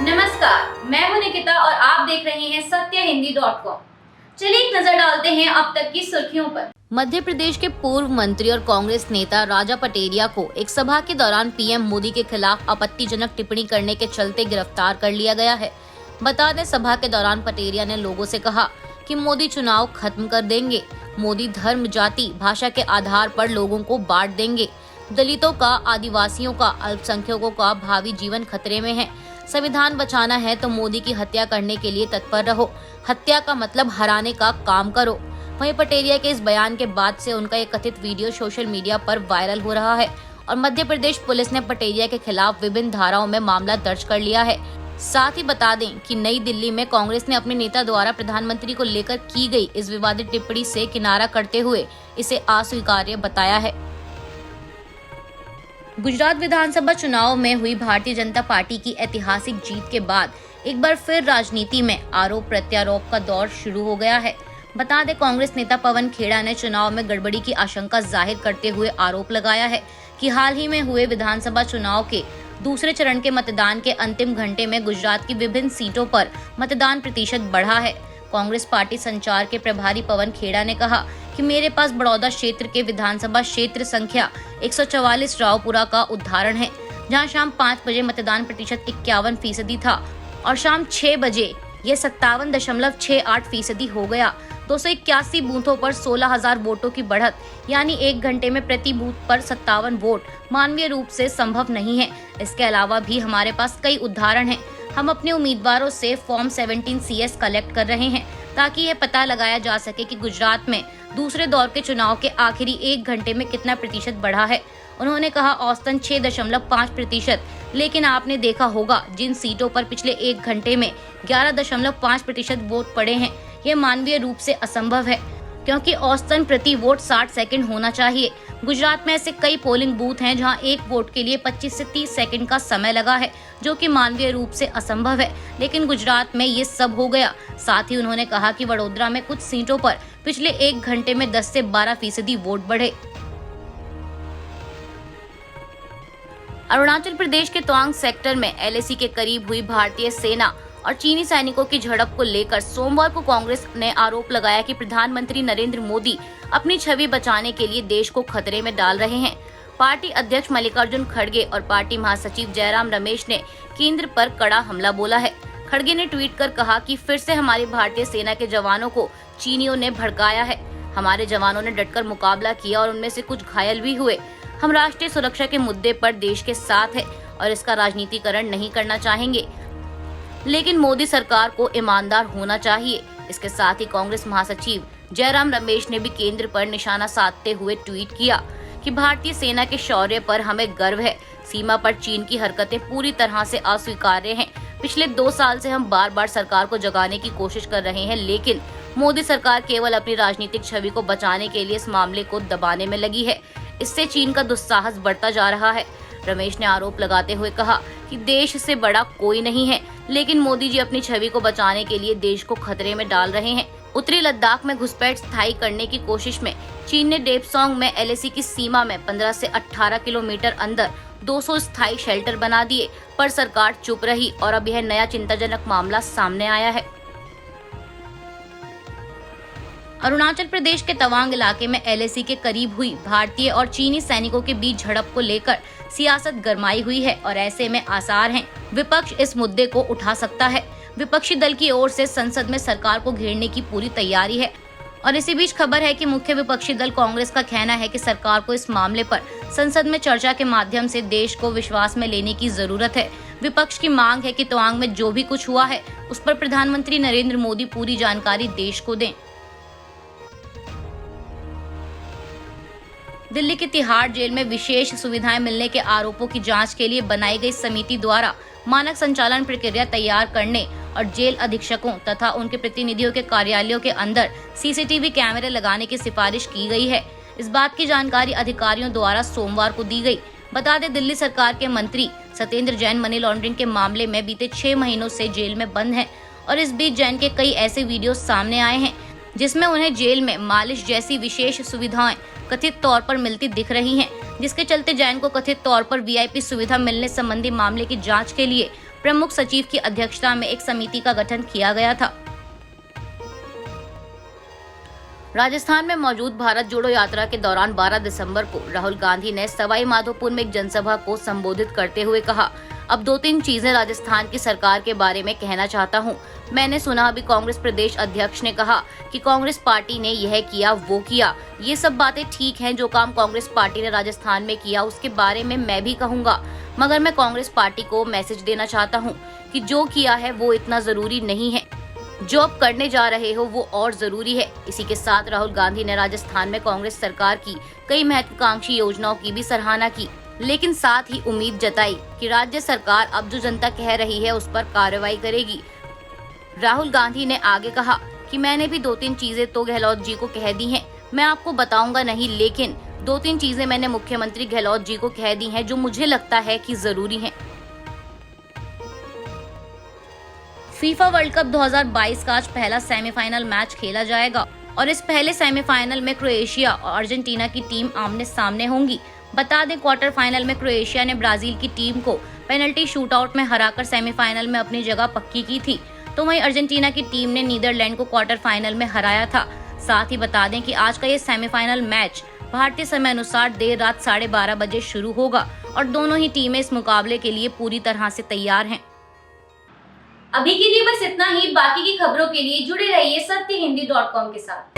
नमस्कार, मैं हूं निकिता और आप देख रहे हैं सत्यहिंदी.com। चलिए एक नजर डालते हैं अब तक की सुर्खियों पर। मध्य प्रदेश के पूर्व मंत्री और कांग्रेस नेता राजा पटेरिया को एक सभा के दौरान पीएम मोदी के खिलाफ आपत्तिजनक टिप्पणी करने के चलते गिरफ्तार कर लिया गया है। बता दें, सभा के दौरान पटेरिया ने लोगों से कहा कि मोदी चुनाव खत्म कर देंगे, मोदी धर्म, जाति, भाषा के आधार पर लोगों को बांट देंगे, दलितों का, आदिवासियों का, अल्पसंख्यकों का भावी जीवन खतरे में है। संविधान बचाना है तो मोदी की हत्या करने के लिए तत्पर रहो, हत्या का मतलब हराने का काम करो। वहीं पटेरिया के इस बयान के बाद से उनका एक कथित वीडियो सोशल मीडिया पर वायरल हो रहा है और मध्य प्रदेश पुलिस ने पटेरिया के खिलाफ विभिन्न धाराओं में मामला दर्ज कर लिया है। साथ ही बता दें कि नई दिल्ली में कांग्रेस ने अपने नेता द्वारा प्रधानमंत्री को लेकर की गई इस विवादित टिप्पणी से किनारा करते हुए इसे अस्वीकार्य बताया है। गुजरात विधानसभा चुनाव में हुई भारतीय जनता पार्टी की ऐतिहासिक जीत के बाद एक बार फिर राजनीति में आरोप प्रत्यारोप का दौर शुरू हो गया है। बता दें, कांग्रेस नेता पवन खेड़ा ने चुनाव में गड़बड़ी की आशंका जाहिर करते हुए आरोप लगाया है कि हाल ही में हुए विधानसभा चुनाव के दूसरे चरण के मतदान के अंतिम घंटे में गुजरात की विभिन्न सीटों पर मतदान प्रतिशत बढ़ा है। कांग्रेस पार्टी संचार के प्रभारी पवन खेड़ा ने कहा कि मेरे पास बड़ौदा क्षेत्र के विधानसभा क्षेत्र संख्या 144 रावपुरा का उदाहरण है, जहां शाम 5 बजे मतदान प्रतिशत 51% था और शाम 6 बजे ये 57.68% हो गया। 281 बूथों पर 16,000 वोटों की बढ़त, यानी 1 घंटे में प्रति बूथ पर 57 वोट मानवीय रूप से संभव नहीं है। इसके अलावा भी हमारे पास कई उदाहरण हैं। हम अपने उम्मीदवारों से फॉर्म 17 CS कलेक्ट कर रहे हैं ताकि ये पता लगाया जा सके कि गुजरात में दूसरे दौर के चुनाव के आखिरी 1 घंटे में कितना प्रतिशत बढ़ा है। उन्होंने कहा औसतन 6.5%, लेकिन आपने देखा होगा जिन सीटों पर पिछले 1 घंटे में 11.5% वोट पड़े हैं, ये मानवीय रूप से असंभव है क्योंकि औसतन प्रति वोट 60 सेकंड होना चाहिए। गुजरात में ऐसे कई पोलिंग बूथ हैं जहां एक वोट के लिए 25 से 30 सेकंड का समय लगा है, जो कि मानवीय रूप से असंभव है, लेकिन गुजरात में ये सब हो गया। साथ ही उन्होंने कहा कि वडोदरा में कुछ सीटों पर पिछले 1 घंटे में 10 से 12% वोट बढ़े। अरुणाचल प्रदेश के तवांग सेक्टर में LAC के करीब हुई भारतीय सेना और चीनी सैनिकों की झड़प को लेकर सोमवार को कांग्रेस ने आरोप लगाया कि प्रधानमंत्री नरेंद्र मोदी अपनी छवि बचाने के लिए देश को खतरे में डाल रहे हैं। पार्टी अध्यक्ष मल्लिकार्जुन खड़गे और पार्टी महासचिव जयराम रमेश ने केंद्र पर कड़ा हमला बोला है। खड़गे ने ट्वीट कर कहा कि फिर से हमारी भारतीय सेना के जवानों को चीनियों ने भड़काया है। हमारे जवानों ने डटकर मुकाबला किया और उनमें से कुछ घायल भी हुए। हम राष्ट्रीय सुरक्षा के मुद्दे पर देश के साथ है और इसका राजनीतिकरण नहीं करना चाहेंगे, लेकिन मोदी सरकार को ईमानदार होना चाहिए। इसके साथ ही कांग्रेस महासचिव जयराम रमेश ने भी केंद्र पर निशाना साधते हुए ट्वीट किया कि भारतीय सेना के शौर्य पर हमें गर्व है। सीमा पर चीन की हरकतें पूरी तरह से अस्वीकार्य हैं। पिछले 2 साल से हम बार बार सरकार को जगाने की कोशिश कर रहे हैं, लेकिन मोदी सरकार केवल अपनी राजनीतिक छवि को बचाने के लिए इस मामले को दबाने में लगी है। इससे चीन का दुस्साहस बढ़ता जा रहा है। रमेश ने आरोप लगाते हुए कहा कि देश से बड़ा कोई नहीं है, लेकिन मोदी जी अपनी छवि को बचाने के लिए देश को खतरे में डाल रहे हैं। उत्तरी लद्दाख में घुसपैठ स्थायी करने की कोशिश में चीन ने डेपसोंग में LAC की सीमा में 15 से 18 किलोमीटर अंदर 200 स्थायी शेल्टर बना दिए, पर सरकार चुप रही और अब यह नया चिंताजनक मामला सामने आया है। अरुणाचल प्रदेश के तवांग इलाके में LAC के करीब हुई भारतीय और चीनी सैनिकों के बीच झड़प को लेकर सियासत गरमाई हुई है और ऐसे में आसार हैं विपक्ष इस मुद्दे को उठा सकता है। विपक्षी दल की ओर से संसद में सरकार को घेरने की पूरी तैयारी है और इसी बीच खबर है कि मुख्य विपक्षी दल कांग्रेस का कहना है कि सरकार को इस मामले पर संसद में चर्चा के माध्यम से देश को विश्वास में लेने की जरूरत है। विपक्ष की मांग है कि तवांग में जो भी कुछ हुआ है उस पर प्रधानमंत्री नरेंद्र मोदी पूरी जानकारी देश को दें। दिल्ली की तिहाड़ जेल में विशेष सुविधाएं मिलने के आरोपों की जांच के लिए बनाई गई समिति द्वारा मानक संचालन प्रक्रिया तैयार करने और जेल अधीक्षकों तथा उनके प्रतिनिधियों के कार्यालयों के अंदर CCTV कैमरे लगाने की सिफारिश की गई है। इस बात की जानकारी अधिकारियों द्वारा सोमवार को दी गई। बता दें, दिल्ली सरकार के मंत्री सत्येंद्र जैन मनी लॉन्ड्रिंग के मामले में बीते 6 महीनों से जेल में बंद हैं और इस बीच जैन के कई ऐसे वीडियो सामने आए हैं जिसमें उन्हें जेल में मालिश जैसी विशेष सुविधाएं कथित तौर पर मिलती दिख रही हैं, जिसके चलते जैन को कथित तौर पर VIP सुविधा मिलने संबंधी मामले की जांच के लिए प्रमुख सचिव की अध्यक्षता में एक समिति का गठन किया गया था। राजस्थान में मौजूद भारत जोड़ो यात्रा के दौरान 12 दिसंबर को राहुल गांधी ने सवाई माधोपुर में एक जनसभा को संबोधित करते हुए कहा, अब 2-3 चीजें राजस्थान की सरकार के बारे में कहना चाहता हूं। मैंने सुना अभी कांग्रेस प्रदेश अध्यक्ष ने कहा कि कांग्रेस पार्टी ने यह किया वो किया। ये सब बातें ठीक हैं, जो काम कांग्रेस पार्टी ने राजस्थान में किया उसके बारे में मैं भी कहूँगा, मगर मैं कांग्रेस पार्टी को मैसेज देना चाहता हूँ कि जो किया है वो इतना जरूरी नहीं है, जो अब करने जा रहे हो वो और जरूरी है। इसी के साथ राहुल गांधी ने राजस्थान में कांग्रेस सरकार की कई महत्वाकांक्षी योजनाओं की भी सराहना की, लेकिन साथ ही उम्मीद जताई कि राज्य सरकार अब जो जनता कह रही है उस पर कार्रवाई करेगी। राहुल गांधी ने आगे कहा कि मैंने भी 2-3 चीजें तो गहलोत जी को कह दी हैं, मैं आपको बताऊंगा नहीं, लेकिन 2-3 चीजें मैंने मुख्यमंत्री गहलोत जी को कह दी हैं जो मुझे लगता है कि जरूरी हैं। फीफा वर्ल्ड कप 2022 का आज पहला सेमीफाइनल मैच खेला जाएगा और इस पहले सेमीफाइनल में क्रोएशिया और अर्जेंटीना की टीम आमने सामने होंगी। बता दें, क्वार्टर फाइनल में क्रोएशिया ने ब्राजील की टीम को पेनल्टी शूटआउट में हराकर सेमीफाइनल में अपनी जगह पक्की की थी, तो वहीं अर्जेंटीना की टीम ने नीदरलैंड को क्वार्टर फाइनल में हराया था। साथ ही बता दें कि आज का ये सेमीफाइनल मैच भारतीय समय अनुसार देर रात 12:30 बजे शुरू होगा और दोनों ही टीमें इस मुकाबले के लिए पूरी तरह से तैयार हैं। अभी के लिए बस इतना ही। बाकी की खबरों के लिए जुड़े रहिए सत्यहिंदी.com के साथ।